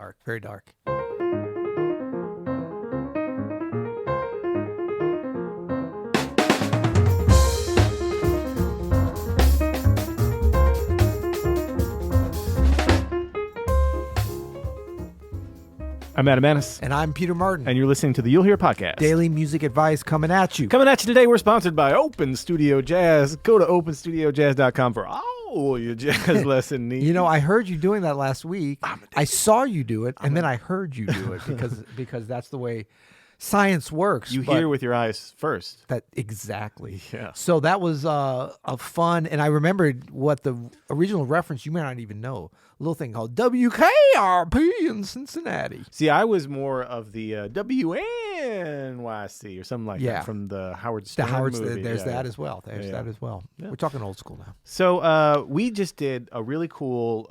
dark, very dark. I'm Adam Annis. And I'm Peter Martin. And you're listening to the You'll Hear podcast. Daily music advice coming at you. Coming at you today, we're sponsored by Open Studio Jazz. Go to openstudiojazz.com for all your jazz lesson needs. You know, I heard you doing that last week. I saw you do it, and then I heard you do it because that's the way science works. You hear with your eyes first. That exactly. Yeah. So that was a fun, and I remembered what the original reference, you may not even know, a little thing called WKRP in Cincinnati. See, I was more of the WNYC or something like that from the Howard Stern movie. There's that as well. There's that as well. Yeah. We're talking old school now. So we just did a really cool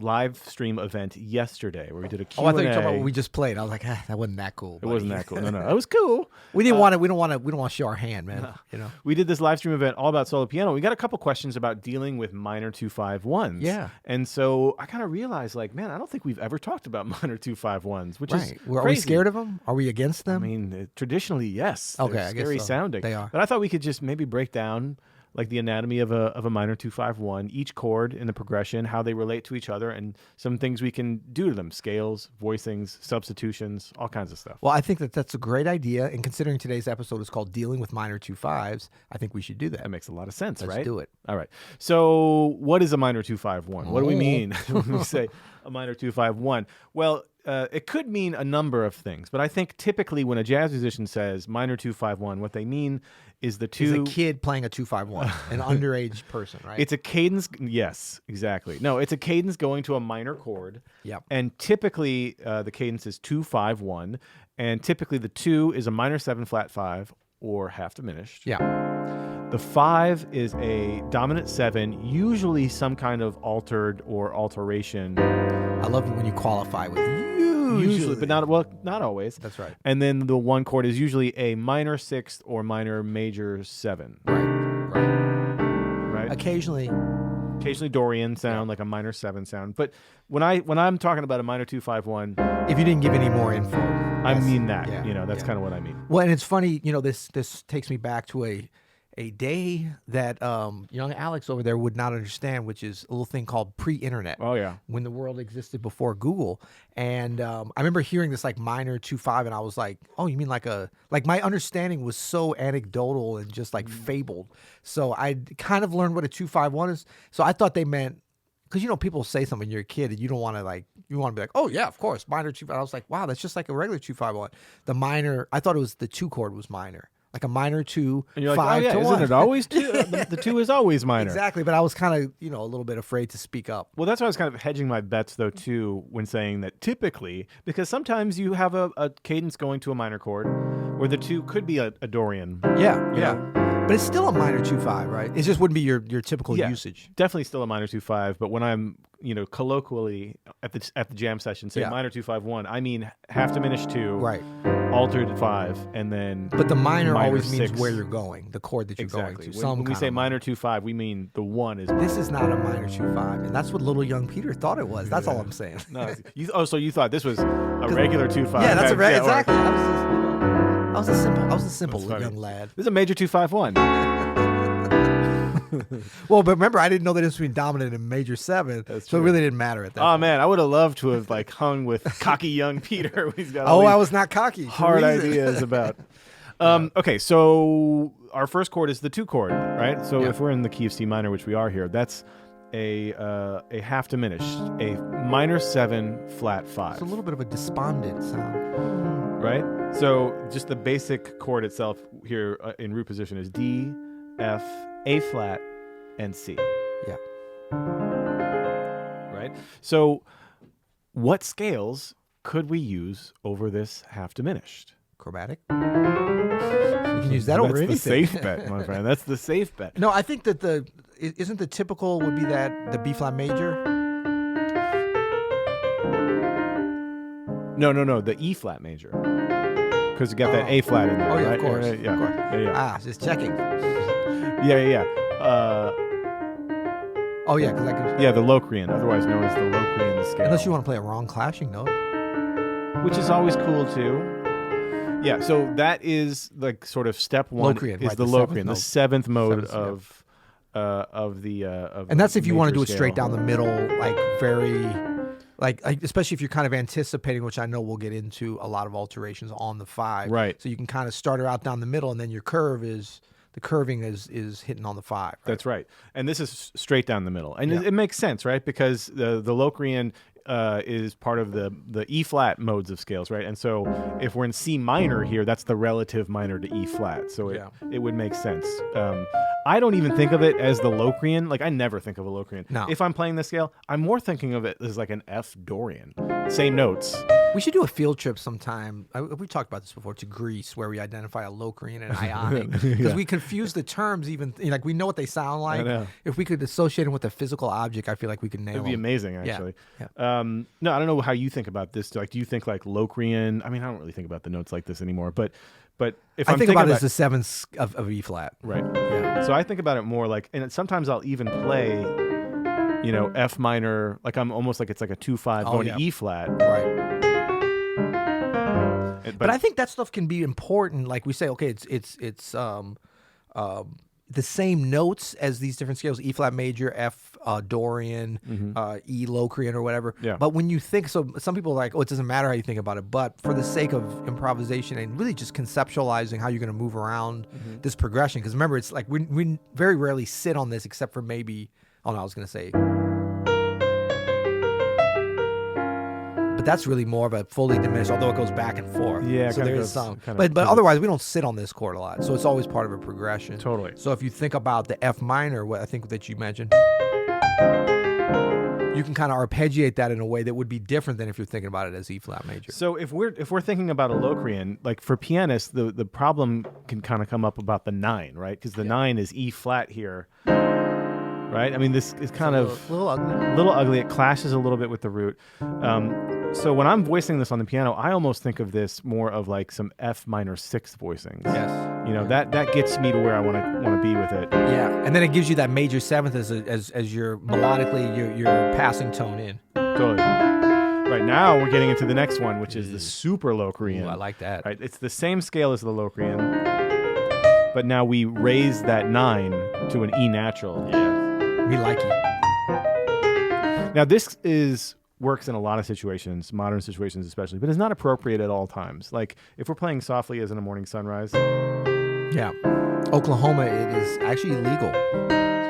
live stream event yesterday where we did a Q&A. Oh, I thought you were talking about what we just played. I was like, that wasn't that cool. It wasn't that cool. No, it was cool. We didn't want to. We don't want to show our hand, man. No. You know. We did this live stream event all about solo piano. We got a couple questions about dealing with minor 2-5-1s. Yeah. And so I kind of realized, like, man, I don't think we've ever talked about minor 2-5-1s, which is crazy. Are we scared of them? Are we against them? I mean, traditionally, yes. Okay, They're I guess scary so. sounding. They are. But I thought we could just maybe break down like the anatomy of a minor 2-5-1, each chord in the progression, how they relate to each other, and some things we can do to them: scales, voicings, substitutions, all kinds of stuff. Well, I think that's a great idea, and considering today's episode is called "Dealing with Minor 2-5s," I think we should do that. That makes a lot of sense, right? Let's do it. All right. So, what is a minor 2-5-1? What do we mean when we say a minor 2-5-1? Well, it could mean a number of things, but I think typically when a jazz musician says minor 2-5-1, what they mean is the two. Is a kid playing a 2-5-1, an underage person, right? It's a cadence. Yes, exactly. No, it's a cadence going to a minor chord. Yep. And typically the cadence is 2-5-1, and typically the 2 is a minor 7 flat 5 or half diminished. Yeah. The 5 is a dominant 7, usually some kind of altered or alteration. I love it when you qualify with usually, but not always. That's right. And then the 1 chord is usually a minor 6th or minor major 7. Right. Occasionally Dorian sound, like a minor 7 sound. But when I'm talking about a minor 2-5-1, if you didn't give any more info, I mean that. Yeah, that's kind of what I mean. Well, and it's funny, this takes me back to a day that young Alex over there would not understand, which is a little thing called pre-internet. Oh, yeah. When the world existed before Google. And I remember hearing this like minor 2-5, and I was like, oh, you mean like my understanding was so anecdotal and just like fabled. So I kind of learned what a 2-5-1 is. So I thought they meant, because people say something when you're a kid and you don't want to you want to be like, oh yeah, of course, minor 2-5. I was like, wow, that's just like a regular 2-5-1. The minor, I thought it was the 2 chord was minor. Like a minor 2, and you're 5 like, to 1. Isn't it always 2? The 2 is always minor. Exactly, but I was kind of, a little bit afraid to speak up. Well, that's why I was kind of hedging my bets, though, too, when saying that typically, because sometimes you have a cadence going to a minor chord, where the 2 could be a Dorian. Yeah. But it's still a minor 2-5, right? It just wouldn't be your typical usage. Definitely still a minor 2-5, but when I'm, colloquially at the jam session, say minor 2-5-1, I mean half diminished 2, right? Altered 5, and then but the minor always 6. means where you're going, the chord that you're going to. When we say minor 2-5, we mean the 1 is. This is not a minor 2-5, and that's what little young Peter thought it was. That's all I'm saying. No, so you thought this was a regular 2-5? Yeah, that's exactly. I was a simple young lad. This is a major 2-5-1. Well, but remember, I didn't know the difference between dominant and major 7, so it really didn't matter at that point. Man, I would have loved to have hung with cocky young Peter. He's got I was not cocky. Hard ideas about. Okay, so our first chord is the 2 chord, right? So if we're in the key of C minor, which we are here, that's a half diminished, a minor 7 flat 5. It's a little bit of a despondent sound, right? So just the basic chord itself here in root position is D, F, A flat, and C. Yeah. Right? So what scales could we use over this half diminished? Chromatic. You can use that over anything. That's the safe bet, my friend. That's the safe bet. No, I think that isn't the typical would be that the B flat major? No, the E flat major. Because you got that A flat in there. Oh, yeah, right? of course. Yeah. Of course. Yeah. Ah, just checking. Yeah. Oh yeah, because I could. Yeah, the Locrian, otherwise known as the Locrian scale. Unless you want to play a wrong clashing note. Which is always cool too. Yeah, so that is like sort of step one. Locrian, is right, the the Locrian, the seventh seventh mode Seventh, of the And that's if you want to major do it straight scale. down the middle, like very, like especially if you're kind of anticipating, which I know we'll get into a lot of alterations on the 5. Right. So you can kind of start her out down the middle, and then your curving is hitting on the 5. Right? That's right. And this is straight down the middle. And Yeah. it makes sense, right? Because the Locrian is part of the E flat modes of scales, right? And so if we're in C minor here, that's the relative minor to E flat. So it would make sense. I don't even think of it as the Locrian. Like I never think of a Locrian. No. If I'm playing the scale, I'm more thinking of it as like an F Dorian. Same notes. We should do a field trip sometime. We talked about this before, to Greece, where we identify a Locrian and Ionic, because we confuse the terms. Even like we know what they sound like. know. If we could associate them with a physical object, I feel like we could nail It'd be them. amazing, Yeah. actually. Yeah. No, I don't know how you think about this. Like, do you think like Locrian? I mean, I don't really think about the notes like this anymore. But if I I'm think thinking about it as the seventh of E flat. right. Yeah. So I think about it more like, and sometimes I'll even play, F minor. Like I'm almost like it's like a 2/5 Oh, going yeah. to E flat. Right. But I think that stuff can be important. Like we say, okay, it's the same notes as these different scales: E flat major, F Dorian, E Locrian, or whatever. Yeah. But when you think, so some people are like, oh, it doesn't matter how you think about it. But for the sake of improvisation and really just conceptualizing how you're going to move around this progression, because remember, it's like we very rarely sit on this except for maybe. Oh no, I was going to say. But that's really more of a fully diminished, although it goes back and forth. Yeah, it so kinda there goes- is some. kinda But pivots. otherwise, we don't sit on this chord a lot, so it's always part of a progression. Totally. So if you think about the F minor, what I think that you mentioned, you can kind of arpeggiate that in a way that would be different than if you're thinking about it as E flat major. So if we're thinking about a Locrian, like for pianists, the problem can kind of come up about the 9, right? Because the 9 is E flat here, right? I mean, this is kind a of little ugly. a little ugly. It clashes a little bit with the root. So when I'm voicing this on the piano, I almost think of this more of like some F minor 6 voicings. Yes. That gets me to where I want to be with it. Yeah, and then it gives you that major seventh as your melodically your passing tone in. Totally. Right now we're getting into the next one, which is the super Locrian. Ooh, I like that. Right, it's the same scale as the Locrian, but now we raise that 9 to an E natural. Yeah, we like it. Now this works in a lot of situations, modern situations especially, but it's not appropriate at all times. Like if we're playing softly as in a morning sunrise. Yeah, Oklahoma, it is actually illegal.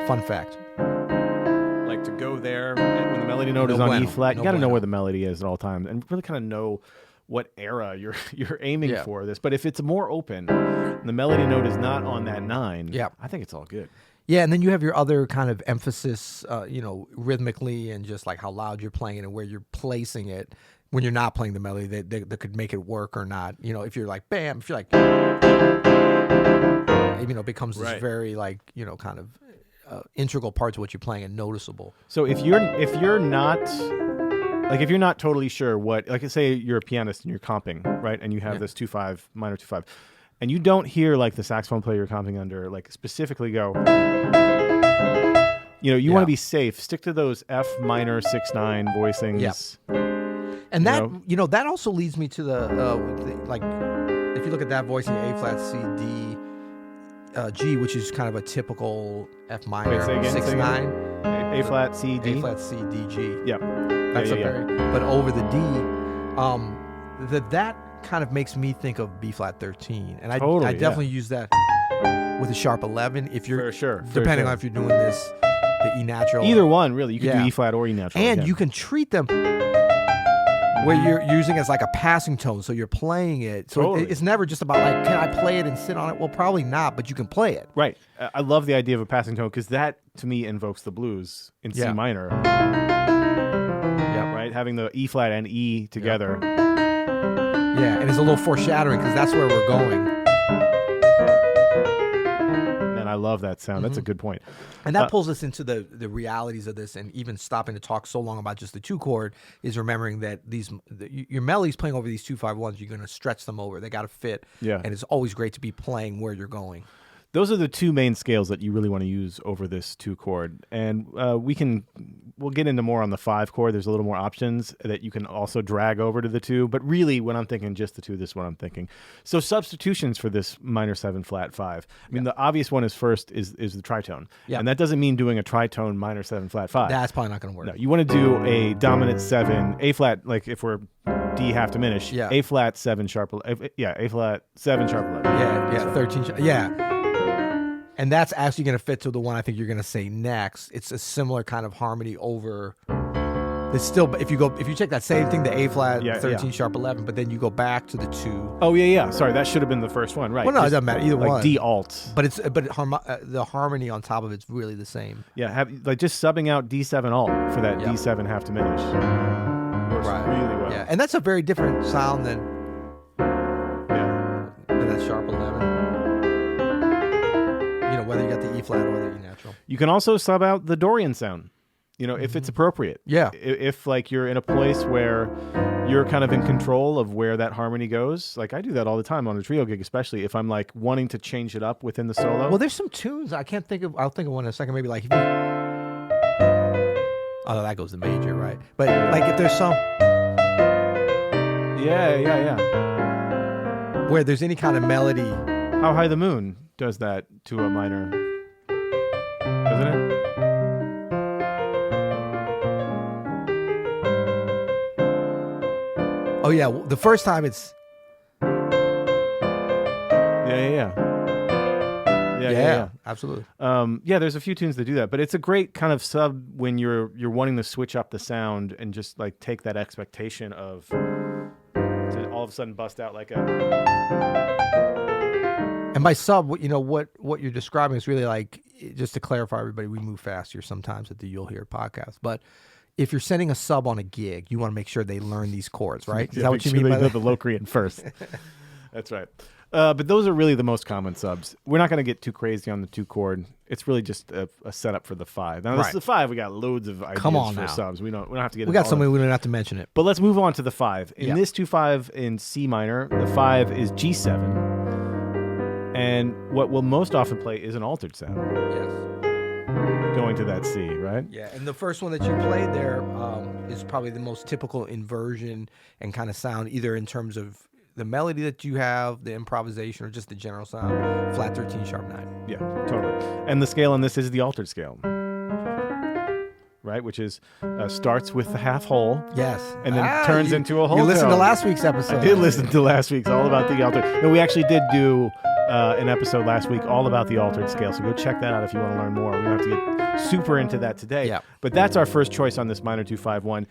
Fun fact. Like to go there when the melody note No is on bueno. E flat, No you got to know bueno. where the melody is at all times, and really kind of know what era you're aiming Yeah. for this. But if it's more open, and the melody note is not on that 9, Yeah. I think it's all good. Yeah, and then you have your other kind of emphasis, rhythmically and just like how loud you're playing it and where you're placing it when you're not playing the melody that could make it work or not. If you're like, bam, if you're like, it becomes this Right. very like, kind of integral part to what you're playing and noticeable. So if you're not totally sure what, like say you're a pianist and you're comping, right, and you have this 2/5 minor 2/5, and you don't hear like the saxophone player you're comping under like specifically go, you want to be safe. Stick to those F minor 6/9 voicings. Yeah. And that that also leads me to like if you look at that voicing, A flat, C, D, G, which is kind of a typical F minor Wait, say again, 6/9. A flat, C, D. A flat, C, D, G. Yeah. That's yeah, a yeah. very. But over the D, that kind of makes me think of B flat 13, and I Totally, definitely use that with a sharp 11 if you're For sure. depending on if you're doing this the E natural. Either one, really. You could Yeah. do E flat or E natural. And again. you can treat them where you're using it as like a passing tone, so you're playing it. So Totally. it's never just about like, can I play it and sit on it? Well, probably not, but you can play it. Right. I love the idea of a passing tone because that, to me, invokes the blues in C Yeah. minor. Yeah, Right? Having the E flat and E together. yeah, and it's a little foreshadowing because that's where we're going, And I love that sound. That's a good point. and that pulls us into the realities of this. And even stopping to talk so long about just the 2 chord is remembering that your melodies playing over these 2/5 ones, you're going to stretch them over. They got to fit. Yeah. And it's always great to be playing where you're going. those are the two main scales that you really want to use over this 2 chord. And we'll get into more on the 5 chord. There's a little more options that you can also drag over to the 2. But really, when I'm thinking just the 2, this is what I'm thinking. So substitutions for this minor 7 flat 5. I mean, the obvious one is first is the tritone. And that doesn't mean doing a tritone minor 7 flat 5. That's probably not going to work. No, you want to do a dominant 7, A flat, like if we're D half diminished, A flat 7 sharp, A flat 7 sharp 11. Yeah, 13. And that's actually going to fit to the one I think you're going to say next. It's a similar kind of harmony over. It's still, if you check that same thing, the A flat 13 sharp 11, but then you go back to the 2. Oh yeah. Sorry, that should have been the first one, right? Well, no, it doesn't matter either like one. D alt. But the harmony on top of it's really the same. Yeah, just subbing out D7 alt for that D7 half diminish. Works really well. Yeah, and that's a very different sound than that sharp 11. Whether you got the E flat or the E natural. You can also sub out the Dorian sound, if it's appropriate. Yeah. If like you're in a place where you're kind of in control of where that harmony goes. Like I do that all the time on a trio gig, especially if I'm like wanting to change it up within the solo. Well, there's some tunes I can't think of. I'll think of one in a second. Maybe like, oh, that goes to major, right? But like if there's some. Yeah. Where there's any kind of melody. How High the Moon does that to a minor, doesn't it? Oh yeah, the first time it's. Yeah, absolutely. There's a few tunes that do that, but it's a great kind of sub when you're wanting to switch up the sound and just like take that expectation of to all of a sudden bust out like a. And by sub, what you're describing is really like, just to clarify, everybody, we move fast here sometimes at the You'll Hear podcast. But if you're sending a sub on a gig, you want to make sure they learn these chords, right? Is that what you mean by that? The Locrian first. That's right. But those are really the most common subs. We're not going to get too crazy on the 2 chord. It's really just a setup for the 5. Now, this is the 5. We got loads of ideas for subs. We don't have to get. We got somebody. We don't have to mention it. But let's move on to the 5. In this 2/5 in C minor, the 5 is G7. And what we'll most often play is an altered sound. Yes. Going to that C, right? Yeah, and the first one that you played there is probably the most typical inversion and kind of sound, either in terms of the melody that you have, the improvisation, or just the general sound. Flat 13 sharp 9. Yeah, totally. And the scale on this is the altered scale. Right, which is starts with the half whole, and then turns into a whole. You listened to last week's episode. I did listen to last week's, all about the altered. No, we actually did do an episode last week all about the altered scale, so go check that out if you want to learn more. We don't have to get super into that today. Yeah. But that's our first choice on this minor 2/5-1.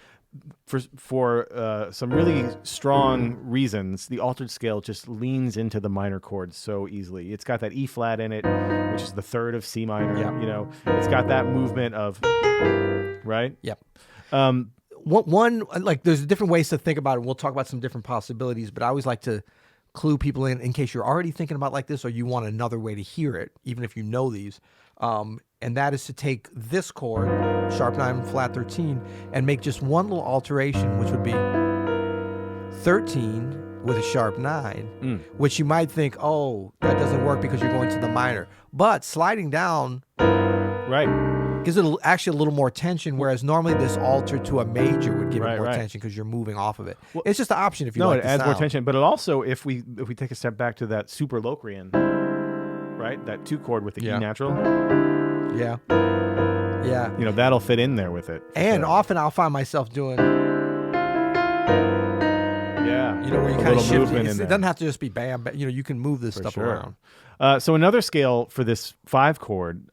For some really strong reasons, the altered scale just leans into the minor chords so easily. It's got that E flat in it, which is the 3rd of C minor. It's got that movement of, right? Yep. One like there's different ways to think about it. We'll talk about some different possibilities, but I always like to clue people in case you're already thinking about like this or you want another way to hear it, even if you know these. And that is to take this chord, sharp 9, flat 13, and make just one little alteration, which would be 13 with a sharp 9, which you might think, oh, that doesn't work because you're going to the minor. But sliding down gives it actually a little more tension, whereas normally this altered to a major would give it more tension because you're moving off of it. Well, it's just an option if you like the sound. No, it adds more tension. But it also, if we take a step back to that super Locrian, right, that 2 chord with the E natural. Yeah. That'll fit in there with it. And often I'll find myself doing, where you kind of shift it. It doesn't have to just be bam, but you can move this stuff around. So another scale for this 5 chord,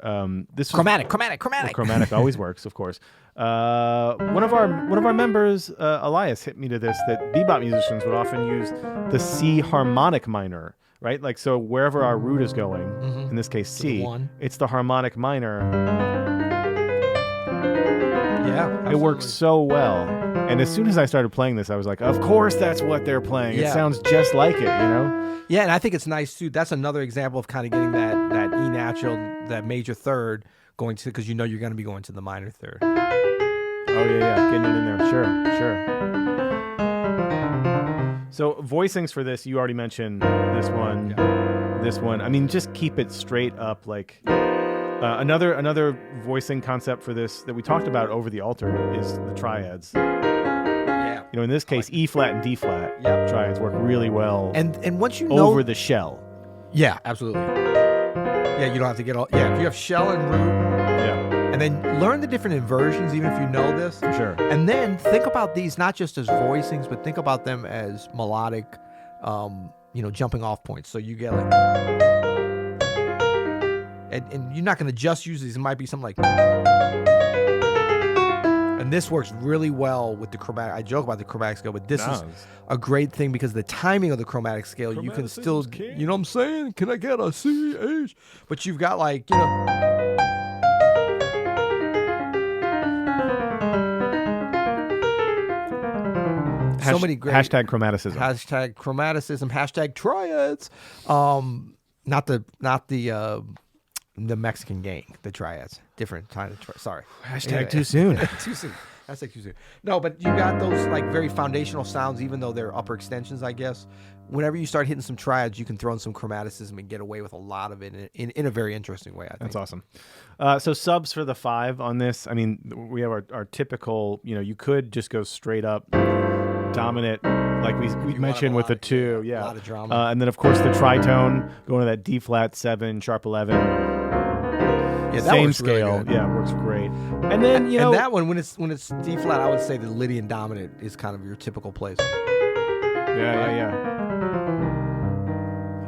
this chromatic. Well, chromatic always works, of course. One of our members, Elias, hit me to this that bebop musicians would often use the C harmonic minor. Right? Like, so wherever our root is going, in this case C, it's the harmonic minor. Yeah, absolutely. It works so well. And as soon as I started playing this, I was like, of course that's what they're playing. It sounds just like it, Yeah, and I think it's nice, too. That's another example of kind of getting that E natural, that major 3rd, going to, because you're going to be going to the minor 3rd. Oh, yeah. Getting it in there. Sure. So voicings for this, you already mentioned this one. this one. I mean, just keep it straight up. Like another voicing concept for this that we talked about over the altar is the triads. Yeah. You know, in this case, E flat and D flat triads work really well. And once you know over the shell. Yeah, absolutely. Yeah, you don't have to get all. Yeah, if you have shell and root. Yeah. And then learn the different inversions, even if you know this. For sure. And then think about these not just as voicings, but think about them as melodic, jumping off points. So you get like, and you're not going to just use these. It might be something like, and this works really well with the chromatic. I joke about the chromatic scale, but this is a great thing because the timing of the chromatic scale, you can still, you know what I'm saying? Can I get a C, H? But you've got like, so many great hashtag chromaticism. Hashtag chromaticism. Hashtag triads. Not the Mexican gang. The triads. Different kind of sorry. Hashtag anyway. too soon. Too soon. Hashtag too soon. No, but you got those like very foundational sounds, even though they're upper extensions, I guess. Whenever you start hitting some triads, you can throw in some chromaticism and get away with a lot of it in a very interesting way, I think. That's awesome. So subs for the 5 on this. I mean, we have our typical, you could just go straight up dominant, like we mentioned with the 2. Yeah. A lot of drama. And then, of course, the tritone, going to that D flat 7, sharp 11. Yeah, that same works scale. really good. Yeah, works great. And then, and that one, when it's D flat, I would say the Lydian dominant is kind of your typical place. Yeah.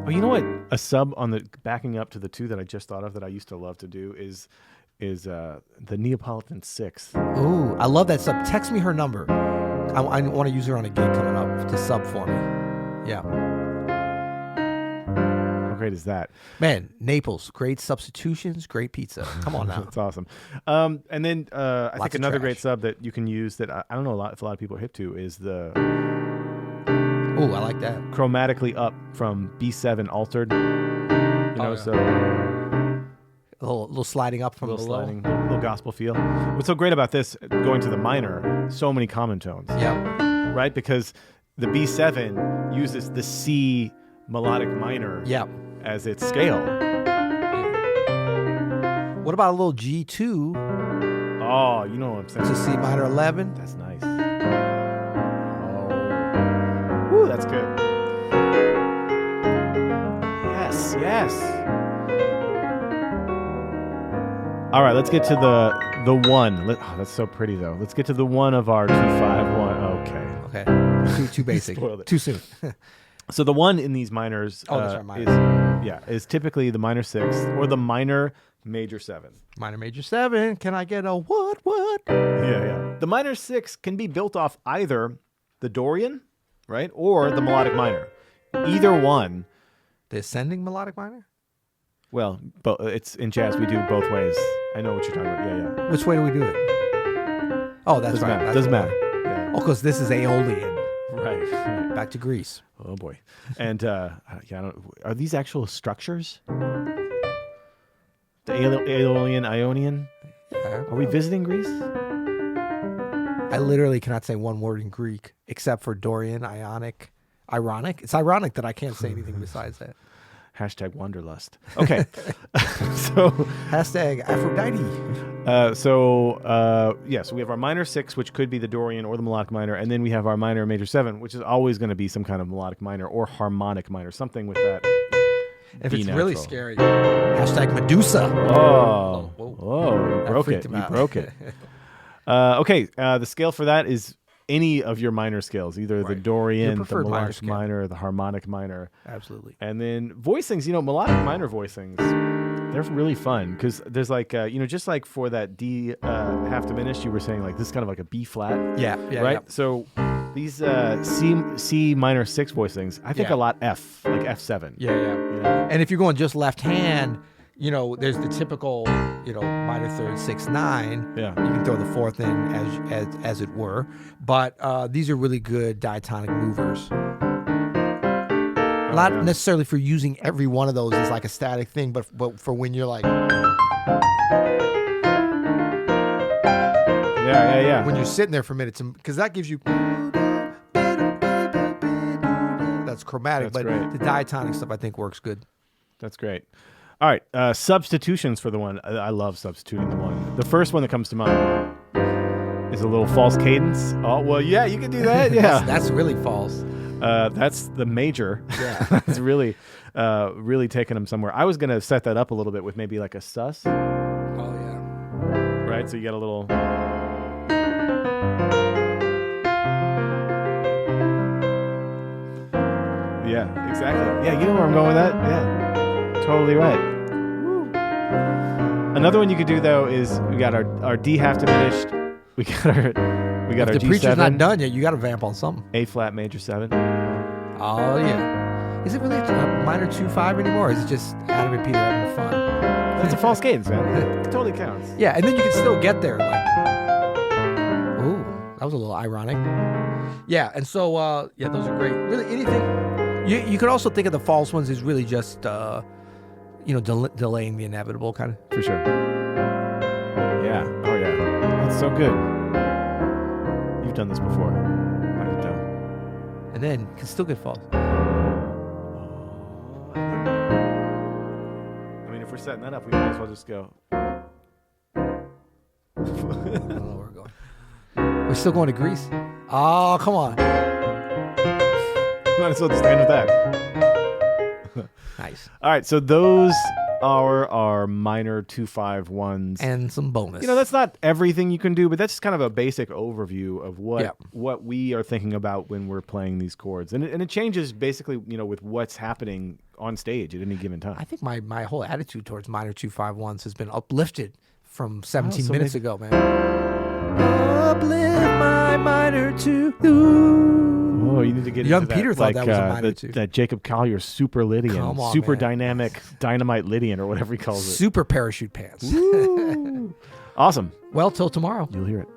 Oh, you know what? A sub on the backing up to the 2 that I just thought of that I used to love to do is the Neapolitan 6. Ooh, I love that sub. Text me her number. I want to use her on a gig coming up to sub for me. Yeah. How great is that? Man, Naples, great substitutions, great pizza. Come on now. That's awesome. And then I think another trash. great sub that you can use that I don't know if a lot of people are hip to is the Ooh, I like that. chromatically up from B7 altered. So a little sliding up from little below. sliding, little gospel feel. What's so great about this, going to the minor, so many common tones. Yeah. Right? Because the B7 uses the C melodic minor as its scale. What about a little G2? Oh, you know what I'm saying. It's a C minor 11. That's nice. Woo, that's good. Yes. All right, let's get to the 1. That's so pretty though. Let's get to the 1 of our 2-5-1. Okay. Too basic. Spoiled it. Too soon. So the 1 in these minors that's right, minor. is typically the minor 6 or the minor major 7. Minor major 7. Can I get a what? Yeah. The minor 6 can be built off either the Dorian, right, or the melodic minor. Either one. The ascending melodic minor? Well, but it's in jazz. We do both ways. I know what you're talking about. Yeah. Which way do we do it? Oh, that's right. Doesn't matter. Yeah. Oh, because this is Aeolian. Right. Back to Greece. Oh boy. And are these actual structures? The Aeolian, Ionian. Yeah. Are we visiting Greece? I literally cannot say one word in Greek except for Dorian, Ionic. Ironic. It's ironic that I can't say anything besides that. Hashtag wanderlust. Okay. So hashtag Aphrodite. So we have our minor 6, which could be the Dorian or the melodic minor, and then we have our minor major 7, which is always going to be some kind of melodic minor or harmonic minor, something with that. If it's really scary, hashtag Medusa. Oh, you broke it. You broke it. Okay, the scale for that is any of your minor scales, either the Dorian, the melodic minor, the harmonic minor. Absolutely. And then voicings, melodic minor voicings, they're really fun because there's like, just like for that D half diminished, you were saying like this is kind of like a B flat. Yeah. Right? Yeah. So these C minor 6 voicings, I think a lot F, like F7. Yeah. And if you're going just left hand, there's the typical, minor third 6-9. Yeah. You can throw the 4th in as it were, but these are really good diatonic movers. Not necessarily for using every one of those as like a static thing, but for when you're like, yeah. When you're sitting there for a minute, because that gives you. That's chromatic, That's but great. the diatonic stuff I think works good. That's great. All right, substitutions for the one. I love substituting the one. The first one that comes to mind is a little false cadence. Oh, well, yeah, you can do that. Yeah. That's really false. That's the major. Yeah. It's really taking them somewhere. I was going to set that up a little bit with maybe like a sus. Oh, yeah. Right? So you get a little... Yeah, exactly. Yeah, you know where I'm going with that? Yeah, totally right. Woo. Another one you could do, though, is we got our D half diminished. We got our If the G7. preacher's not done yet, you got to vamp on something. A flat major 7. Oh, yeah. Is it really a minor 2-5 anymore, or is it just Adam and Peter having fun? That's a false cadence, man. It totally counts. Yeah, and then you can still get there. Like, ooh, that was a little ironic. Yeah, and so, yeah, those are great. Really, anything... You could also think of the false ones as really just, delaying the inevitable, kind of. For sure. Yeah. Oh, yeah. That's so good. You've done this before. I can tell. And then can still get false. I mean, if we're setting that up, we might as well just go. I don't know where we're going. We're still going to Greece. Oh, come on. Might as well just end with that. Nice. All right, so those are our minor 2-5 ones. And some bonus. That's not everything you can do, but that's kind of a basic overview of what we are thinking about when we're playing these chords. And it changes basically, with what's happening on stage at any given time. I think my whole attitude towards minor 2-5-1s has been uplifted from 17 minutes ago, man. Uplift my minor 2. Oh, you need to get Young into Peter that, thought that was a minor 2. That Jacob Collier super Lydian, Come on, super man. dynamic dynamite Lydian, or whatever he calls it. Super parachute pants. Awesome. Well, till tomorrow. You'll hear it.